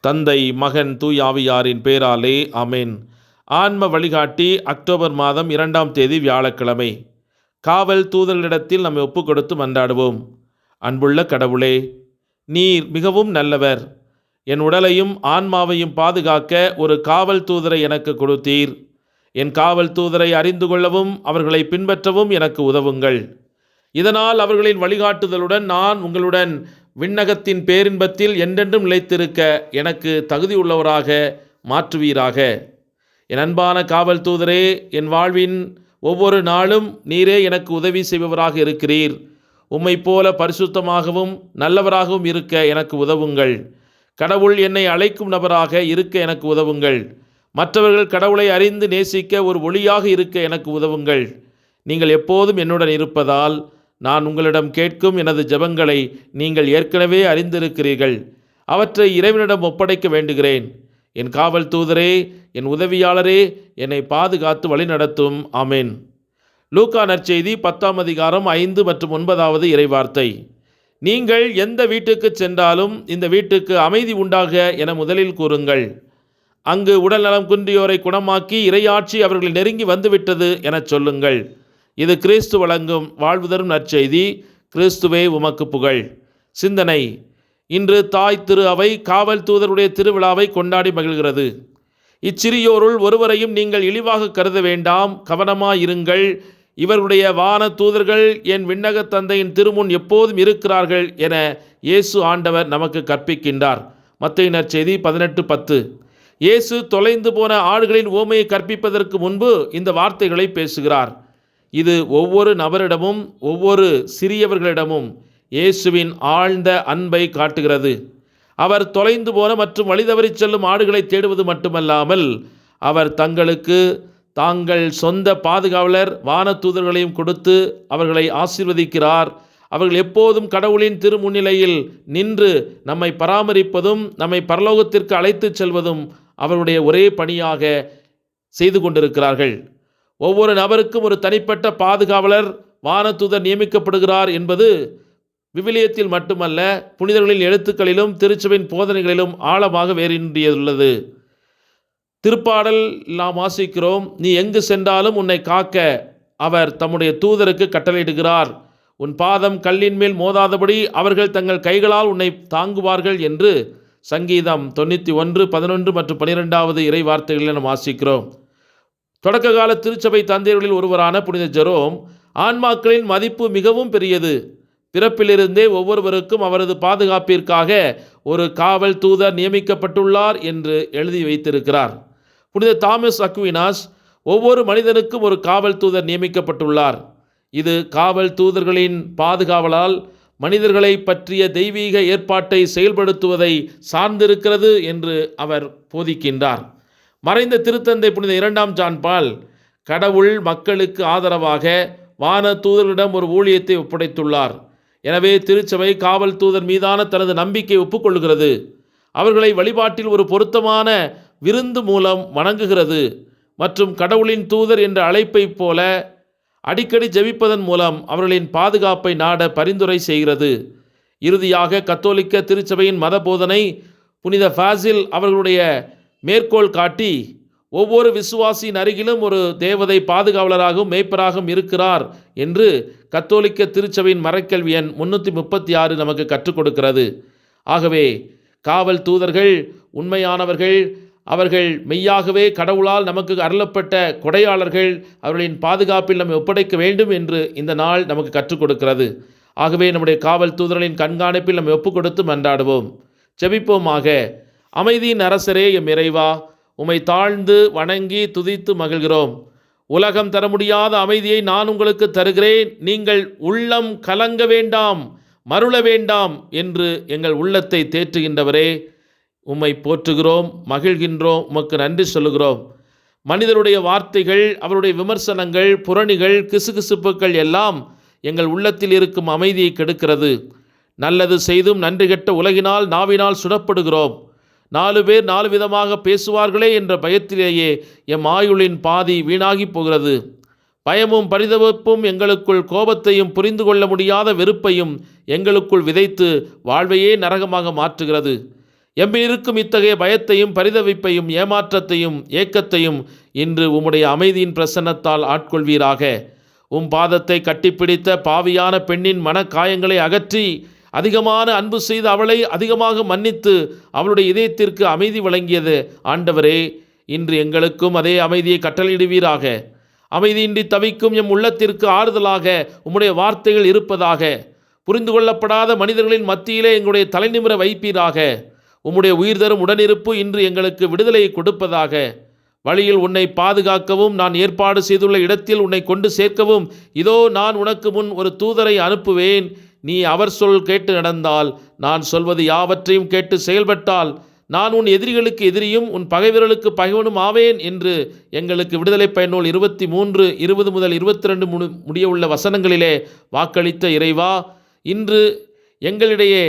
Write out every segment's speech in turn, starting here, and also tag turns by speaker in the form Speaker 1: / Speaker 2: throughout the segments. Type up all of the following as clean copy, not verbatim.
Speaker 1: தந்தை, மகன், தூய் ஆவியாரின் பேராலே ஆமென். ஆன்ம வழிகாட்டி அக்டோபர் மாதம் 2ஆம் தேதி வியாழக்கிழமை. காவல் தூதர்களிடத்தில் நம்மை ஒப்பு கொடுத்து மன்றாடுவோம். அன்புள்ள கடவுளே, நீர் மிகவும் நல்லவர். என் உடலையும் ஆன்மாவையும் பாதுகாக்க ஒரு காவல் தூதரை எனக்கு கொடுத்தீர். என் காவல் தூதரை அறிந்து கொள்ளவும் அவர்களை பின்பற்றவும் எனக்கு உதவுங்கள். இதனால் அவர்களின் வழிகாட்டுதலுடன் நான் உங்களுடன் விண்ணகத்தின் பேரின்பத்தில் என்றென்றும் நிலைத்திருக்க எனக்கு தகுதியுள்ளவராக மாற்றுவீராக. என் அன்பான காவல் தூதரே, என் வாழ்வின் ஒவ்வொரு நாளும் நீரே எனக்கு உதவி செய்பவராக இருக்கிறீர். உம்மை போல பரிசுத்தமாகவும் நல்லவராகவும் இருக்க எனக்கு உதவுங்கள். கடவுள் என்னை அழைக்கும் நபராக இருக்க எனக்கு உதவுங்கள். மற்றவர்கள் கடவுளை அறிந்து நேசிக்க ஒரு ஒளியாக இருக்க எனக்கு உதவுங்கள். நீங்கள் எப்போதும் என்னுடன் இருப்பதால் நான் உங்களிடம் கேட்கும் எனது ஜெபங்களை நீங்கள் ஏற்கனவே அறிந்திருக்கிறீர்கள். அவற்றை இறைவனிடம் ஒப்படைக்க வேண்டுகிறேன். என் காவல் தூதரே, என் உதவியாளரே, என்னை பாதுகாத்து வழிநடத்தும். ஆமென். லூக்கா நற்செய்தி 10ஆம் அதிகாரம் 5 மற்றும் 9வது இறைவார்த்தை. நீங்கள் எந்த வீட்டுக்கு சென்றாலும் இந்த வீட்டுக்கு அமைதி உண்டாக என முதலில் கூறுங்கள். அங்கு உடல்நலம் குன்றியோரை குணமாக்கி இறையாட்சி அவர்கள் நெருங்கி வந்துவிட்டது எனச் சொல்லுங்கள். இது கிறிஸ்து வழங்கும் வாழ்வு தரும் நற்செய்தி. கிறிஸ்துவே உமக்கு புகழ். சிந்தனை: இன்று தாய் திரு அவை காவல் தூதருடைய திருவிழாவை கொண்டாடி மகிழ்கிறது. இச்சிறியோருள் ஒருவரையும் நீங்கள் இழிவாக கருத வேண்டாம். கவனமாயிருங்கள். இவருடைய வான தூதர்கள் என் விண்ணக தந்தையின் திருமுன் எப்போதும் இருக்கிறார்கள் என இயேசு ஆண்டவர் நமக்கு கற்பிக்கின்றார். மத்தேயு நற்செய்தி 18:10. இயேசு தொலைந்து போன ஆடுகளின் உவமையை கற்பிப்பதற்கு முன்பு இந்த வார்த்தைகளை பேசுகிறார். இது ஒவ்வொரு நபரிடமும் ஒவ்வொரு சிறியவர்களிடமும் இயேசுவின் ஆழ்ந்த அன்பை காட்டுகிறது. அவர் தொலைந்து போன மற்றும் வழிதவறி செல்லும் ஆடுகளை தேடுவது மட்டுமல்லாமல் அவர் தங்களுக்கு தாங்கள் சொந்த பாதுகாவலர் வானதூதர்களையும் கொடுத்து அவர்களை ஆசீர்வதிக்கிறார். அவர்கள் எப்போதும் கடவுளின் திருமுன்னிலையில் நின்று நம்மை பராமரிப்பதும் நம்மை பரலோகத்திற்கு அழைத்துச் செல்வதும் அவருடைய ஒரே பணியாக செய்து கொண்டிருக்கிறார்கள். ஒவ்வொரு நபருக்கும் ஒரு தனிப்பட்ட பாதுகாவலர் வானதூதர் நியமிக்கப்படுகிறார் என்பது விவிலியத்தில் மட்டுமல்ல, புனிதர்களின் எழுத்துக்களிலும் திருச்சபையின் போதனைகளிலும் ஆழமாக வேரூன்றியுள்ளது. திருப்பாடல் நாம் வாசிக்கிறோம், நீ எங்கு சென்றாலும் உன்னை காக்க அவர் தம்முடைய தூதருக்கு கட்டளையிடுகிறார். உன் பாதம் கல்லின் மேல் மோதாதபடி அவர்கள் தங்கள் கைகளால் உன்னை தாங்குவார்கள் என்று சங்கீதம் 91:11 மற்றும் 12வது இறை வார்த்தைகளில் நாம் வாசிக்கிறோம். தொடக்க கால திருச்சபை தந்தையர்களில் ஒருவரான புனித ஜெரோம், ஆன்மாக்களின் மதிப்பு மிகவும் பெரியது. பிறப்பிலிருந்தே ஒவ்வொருவருக்கும் அவரது பாதுகாப்பிற்காக ஒரு காவல் தூதர் நியமிக்கப்பட்டுள்ளார் என்று எழுதி வைத்திருக்கிறார். புனித தாமஸ் அக்வினாஸ், ஒவ்வொரு மனிதனுக்கும் ஒரு காவல் தூதர் நியமிக்கப்பட்டுள்ளார். இது காவல் தூதர்களின் பாதுகாவலால் மனிதர்களை பற்றிய தெய்வீக ஏற்பாட்டை செயல்படுத்துவதை சார்ந்திருக்கிறது என்று அவர் போதிக்கின்றார். மறைந்த திருத்தந்தை புனித 2ஆம் ஜான் பால், கடவுள் மக்களுக்கு ஆதரவாக வான தூதர்களிடம் ஒரு ஊழியத்தை ஒப்படைத்துள்ளார். எனவே திருச்சபை காவல் தூதர் மீதான தனது நம்பிக்கையை ஒப்புக்கொள்கிறது. அவர்களை வழிபாட்டில் ஒரு பொருத்தமான விருந்து மூலம் வணங்குகிறது மற்றும் கடவுளின் தூதர் என்ற அழைப்பைப் போல அடிக்கடி ஜெபிப்பதன் மூலம் அவர்களின் பாதுகாப்பை நாட பரிந்துரை செய்கிறது. இறுதியாக கத்தோலிக்க திருச்சபையின் மத போதனை புனித ஃபாசில் அவர்களுடைய மேற்கோள் காட்டி, ஒவ்வொரு விசுவாசியின் அருகிலும் ஒரு தேவதை பாதுகாவலராகவும் மேய்ப்பராகவும் இருக்கிறார் என்று கத்தோலிக்க திருச்சபையின் மறைக்கல்வி எண் 336 நமக்கு கற்றுக் கொடுக்கிறது. ஆகவே காவல் தூதர்கள் உண்மையானவர்கள். அவர்கள் மெய்யாகவே கடவுளால் நமக்கு அருளப்பட்ட கொடையாளர்கள். அவர்களின் பாதுகாப்பில் நம்மை ஒப்படைக்க வேண்டும் என்று இந்த நாள் நமக்கு கற்றுக் கொடுக்கிறது. ஆகவே நம்முடைய காவல் தூதர்களின் கண்காணிப்பில் நம்மை ஒப்பு கொடுத்து மன்றாடுவோம். ஜெபிப்போமாக. அமைதியின் அரசரே, எம் இறைவா, உம்மை தாழ்ந்து வணங்கி துதித்து மகிழ்கிறோம். உலகம் தர முடியாத அமைதியை நான் உங்களுக்கு தருகிறேன். நீங்கள் உள்ளம் கலங்க வேண்டாம், மருள வேண்டாம் என்று எங்கள் உள்ளத்தை தேற்றுகின்றவரே, உம்மை போற்றுகிறோம், மகிழ்கின்றோம், உமக்கு நன்றி சொல்லுகிறோம். மனிதருடைய வார்த்தைகள், அவருடைய விமர்சனங்கள், புரணிகள், கிசுகிசுப்புக்கள் எல்லாம் எங்கள் உள்ளத்தில் இருக்கும் அமைதியை கெடுக்கிறது. நல்லது செய்தும் நன்றி கெட்ட உலகினால் நாவினால் சுடப்படுகிறோம். 4 பேர் 4 விதமாக பேசுவார்களே என்ற பயத்திலேயே எம் ஆயுளின் பாதி வீணாகி போகிறது. பயமும் பரிதவிப்பும் எங்களுக்குள் கோபத்தையும் புரிந்து கொள்ள முடியாத வெறுப்பையும் எங்களுக்குள் விதைத்து வாழ்வையே நரகமாக மாற்றுகிறது. எம்மில் இருக்கும் இத்தகைய பயத்தையும் பரிதவிப்பையும் ஏமாற்றத்தையும் ஏக்கத்தையும் இன்று உம்முடைய அமைதியின் பிரசன்னத்தால் ஆட்கொள்வீராக. பாதத்தை கட்டிப்பிடித்த பாவியான பெண்ணின் மனக்காயங்களை அகற்றி அதிகமான அன்பு செய்து அவளை அதிகமாக மன்னித்து அவளுடைய இதயத்திற்கு அமைதி வழங்கியது ஆண்டவரே, இன்று எங்களுக்கும் அதே அமைதியை கட்டளையிடுவீராக. அமைதியின்றி தவிக்கும் எம் உள்ளத்திற்கு ஆறுதலாக உம்முடைய வார்த்தைகள் இருப்பதாக. புரிந்து கொள்ளப்படாத மனிதர்களின் மத்தியிலே எங்களுடைய தலைநிமிர வைப்பீராக. உம்முடைய உயிர் தரும் உடனிருப்பு இன்று எங்களுக்கு விடுதலையை கொடுப்பதாக. வழியில் உன்னை பாதுகாக்கவும் நான் ஏற்பாடு செய்துள்ள இடத்தில் உன்னை கொண்டு சேர்க்கவும் இதோ நான் உனக்கு முன் ஒரு தூதரை அனுப்புவேன். நீ அவர் சொல் கேட்டு நடந்தால், நான் சொல்வது யாவற்றையும் கேட்டு செயல்பட்டால், நான் உன் எதிரிகளுக்கு எதிரியும் உன் பகைவர்களுக்கு பகைவனும் ஆவேன் என்று எங்களுக்கு விடுதலை பயனூல் 23:20 முதல் 22 முடிய உள்ள வசனங்களிலே வாக்களித்த இறைவா, இன்று எங்களிடையே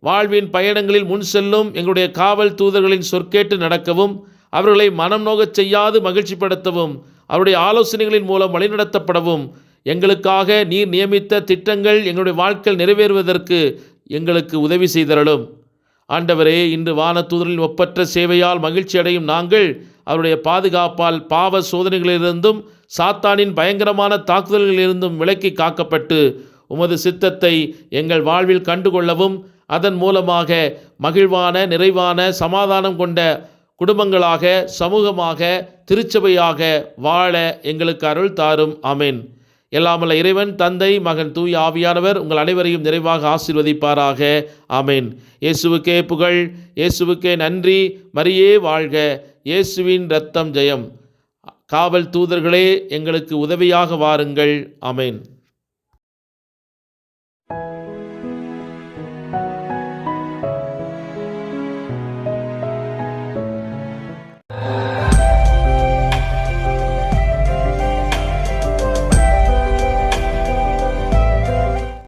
Speaker 1: வாழ்வின் பயணங்களில் முன் செல்லும் எங்களுடைய காவல் தூதர்களின் சொற்கேட்டு நடக்கவும், அவர்களை மனம் நோகச் செய்யாது மகிழ்ச்சிப்படுத்தவும், அவருடைய ஆலோசனைகளின் மூலம் வழிநடத்தப்படவும், எங்களுக்காக நீர் நியமித்த திட்டங்கள் எங்களுடைய வாழ்க்கையில் நிறைவேறுவதற்கு எங்களுக்கு உதவி செய்தருளும். ஆண்டவரே, இன்று வான தூதரின் ஒப்பற்ற சேவையால் மகிழ்ச்சி அடையும் நாங்கள் அவருடைய பாதுகாப்பால் பாவ சோதனைகளிலிருந்தும் சாத்தானின் பயங்கரமான தாக்குதல்களிலிருந்தும் விலக்கி காக்கப்பட்டு உமது சித்தத்தை எங்கள் வாழ்வில் கண்டுகொள்ளவும், அதன் மூலமாக மகிழ்வான நிறைவான சமாதானம் கொண்ட குடும்பங்களாக, சமூகமாக, திருச்சபையாக வாழ எங்களுக்கு அருள் தாரும். ஆமென். எல்லாமல்ல இறைவன், தந்தை, மகன், தூய ஆவியானவர் உங்கள் அனைவரையும் நிறைவாக ஆசீர்வதிப்பாராக. ஆமென். இயேசுவுக்கே புகழ், இயேசுவுக்கே நன்றி. மரியே வாழ்க. இயேசுவின் இரத்தம் ஜெயம். காவல் தூதர்களே, எங்களுக்கு உதவியாக வாருங்கள். ஆமென்.